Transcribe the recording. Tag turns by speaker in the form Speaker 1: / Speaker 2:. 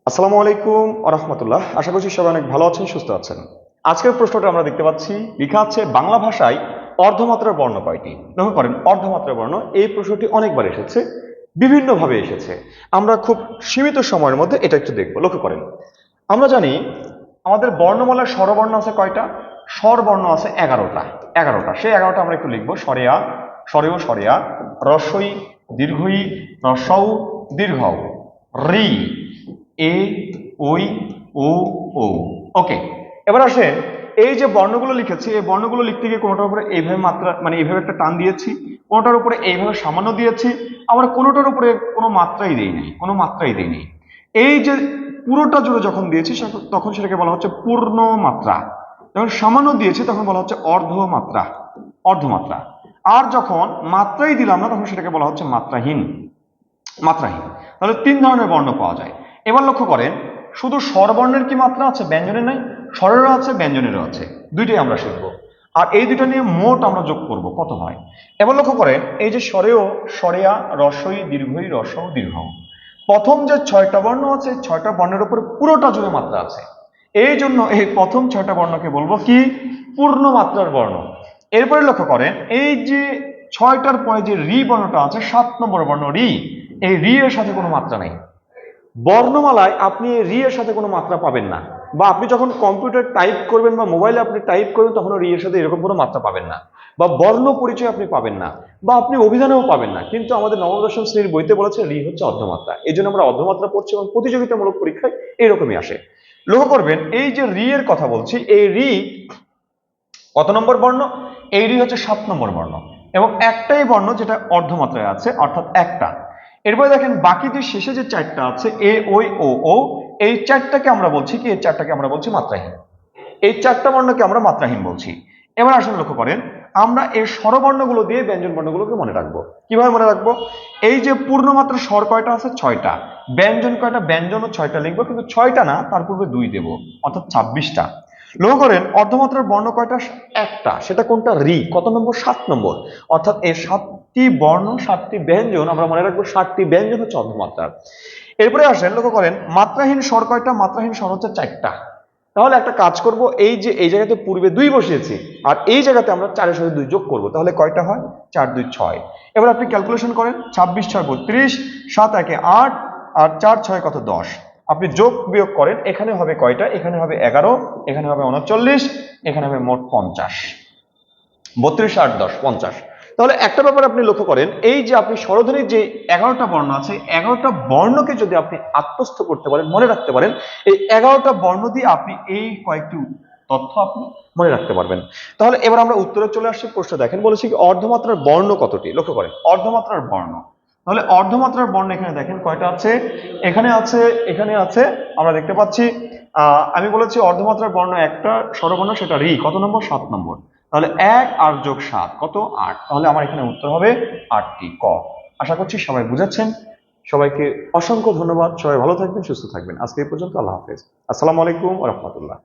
Speaker 1: আসসালামু আলাইকুম ওয়া রাহমাতুল্লাহ। আশা করছি সবাই অনেক ভালো আছেন, সুস্থ আছেন। আজকের প্রশ্নটা আমরা দেখতে পাচ্ছি লেখা আছে বাংলা ভাষায় অর্ধমাত্রার বর্ণ কয়টি? লক্ষ্য করেন অর্ধমাত্রার বর্ণ এই প্রশ্নটি অনেকবার এসেছে, বিভিন্নভাবে এসেছে। আমরা খুব সীমিত সময়ের মধ্যে এটা একটু দেখব। লক্ষ্য করেন আমরা জানি আমাদের বর্ণমালার স্বরবর্ণ আছে কয়টা? স্বরবর্ণ আছে 11টা। 11টা, সেই 11টা আমরা একটু লিখবো। সরেয়া, সরেও, সরেয়া, রস্বই, দীর্ঘই, রস্বউ, দীর্ঘউ, রি, এ, ওই, ও, ও। ওকে, এবার আসেন এই যে বর্ণগুলো লিখেছি, এই বর্ণগুলো লিখতে গিয়ে কোনোটার উপরে এইভাবে মাত্রা মানে এইভাবে একটা টান দিয়েছি, কোনোটার উপরে এইভাবে সামান্য দিয়েছি, আবার কোনোটার উপরে কোনো মাত্রাই দেই নাই, কোনো মাত্রাই দেই নাই। এই যে পুরোটা জুড়ে যখন দিয়েছি তখন সেটাকে বলা হচ্ছে পূর্ণ মাত্রা। যখন সামান্য দিয়েছি তখন বলা হচ্ছে অর্ধমাত্রা, অর্ধমাত্রা। আর যখন মাত্রাই দিলাম না তখন সেটাকে বলা হচ্ছে মাত্রাহীন, মাত্রাহীন। তাহলে তিন ধরনের বর্ণ পাওয়া যায়। এবার লক্ষ্য করেন শুধু স্বরবর্ণের কি মাত্রা আছে, ব্যঞ্জনের নাই? স্বরেরও আছে, ব্যঞ্জনেরও আছে, দুইটাই আমরা শিখবো। আর এই দুটো নিয়ে মোট আমরা যোগ করব কত হয়। এবার লক্ষ্য করেন এই যে স্বরেও, সরেয়া, রস্বই, দীর্ঘই, রস্বউ, দীর্ঘউ, প্রথম যে 6টা বর্ণ আছে 6টা বর্ণের উপরে পুরোটা জুড়ে মাত্রা আছে। এই জন্য এই প্রথম 6টা বর্ণকে বলবো কি? পূর্ণ মাত্রার বর্ণ। এরপরে লক্ষ্য করেন এই যে 6টার পরে যে রি বর্ণটা আছে, 7 নম্বর বর্ণ রি, এই রি এর সাথে কোনো মাত্রা নেই। বর্ণমালায় আপনি রি এর সাথে কোনো মাত্রা পাবেন না, বা আপনি যখন কম্পিউটার টাইপ করবেন বা মোবাইলে আপনি টাইপ করবেন তখন রি এর সাথে এরকম কোনো মাত্রা পাবেন না, বা বর্ণ পরিচয় আপনি পাবেন না, বা আপনি অভিধানেও পাবেন না। কিন্তু আমাদের নবম দশম শ্রেণীর বইতে বলেছে রি হচ্ছে অর্ধমাত্রা। এই জন্য আমরা অর্ধমাত্রা পড়ছি এবং প্রতিযোগিতামূলক পরীক্ষায় এরকমই আসে। লক্ষ্য করবেন এই যে রি এর কথা বলছি, এই রি কত নম্বর বর্ণ? এই রি হচ্ছে 7 নম্বর বর্ণ, এবং একটাই বর্ণ যেটা অর্ধমাত্রায় আছে, অর্থাৎ একটা। এরপরে দেখেন বাকি যে শেষে যে 4টা আছে এ, ওই, ও, ও, এই 4টাকে আমরা বলছি কি? এই 4টাকে আমরা বলছি মাত্রাহীন। এই 4টা বর্ণকে আমরা মাত্রাহীন বলছি। এবার আসলে লক্ষ্য করেন আমরা এই স্বরবর্ণগুলো দিয়ে ব্যঞ্জন বর্ণগুলোকে মনে রাখবো। কিভাবে মনে রাখবো? এই যে পূর্ণমাত্রা স্বর কয়টা আছে? 6টা। ব্যঞ্জন কয়টা? ব্যঞ্জনও 6টা লিখবো, কিন্তু 6টা না, তার পূর্বে 2 দেবো, অর্থাৎ 26টা। লক্ষ্য করেন অর্ধমাত্রার বর্ণ কয়টা? একটা। সেটা কোনটা? রি। কত নম্বর? 7 নম্বর। অর্থাৎ এই 7টি বর্ণ 7টি ব্যঞ্জন আমরা মনে রাখবো, 7টি ব্যঞ্জন হচ্ছে অর্ধমাত্রার। এরপরে আসেন লক্ষ্য করেন মাত্রাহীন স্বর কয়টা? মাত্রাহীন স্বর হচ্ছে 4টা। তাহলে একটা কাজ করব, এই যে এই জায়গাতে পূর্বে 2 বসিয়েছি আর এই জায়গাতে আমরা 4 এর সাথে 2 যোগ করব, তাহলে কয়টা হয়? 4 2 6। এবার আপনি ক্যালকুলেশন করেন, 26 6 32, 7 1 8, আর 4 6 কত? 10। আপনি যোগ বিয়োগ করেন, এখানে হবে কয়টা? এখানে হবে 11, এখানে হবে 39, এখানে হবে মোট 50। 32 8 10 50। তাহলে একটা ব্যাপার আপনি লক্ষ্য করেন, এই যে আপনি স্বরধ্বনির যে 11টা বর্ণ আছে, 11টা বর্ণকে যদি আপনি আত্মস্থ করতে পারেন, মনে রাখতে পারেন, এই 11টা বর্ণ দিয়ে আপনি এই কয়েকটি তথ্য আপনি মনে রাখতে পারবেন। তাহলে এবার আমরা উত্তরে চলে আসছি। প্রশ্ন দেখেন বলেছি কি অর্ধমাত্রার বর্ণ কতটি? লক্ষ্য করেন অর্ধমাত্রার বর্ণ। তাহলে অর্ধমাত্রার বর্ণ এখানে দেখেন কয়টা আছে? এখানে আছে, এখানে আছে, আমরা দেখতে পাচ্ছি। আমি বলেছি অর্ধমাত্রার বর্ণ একটা স্বরবর্ণ, সেটা রি। কত নম্বর? 7 নম্বর। তাহলে 1 আর যোগ 7 কত? 8। তাহলে আমার এখানে উত্তর হবে 8টি, ক। আশা করছি সবাই বুঝেছেন। সবাইকে অসংখ্য ধন্যবাদ। সবাই ভালো থাকবেন, সুস্থ থাকবেন। আজকে এই পর্যন্ত। আল্লাহ হাফেজ। আসসালামু আলাইকুম ওয়া রাহমাতুল্লাহ।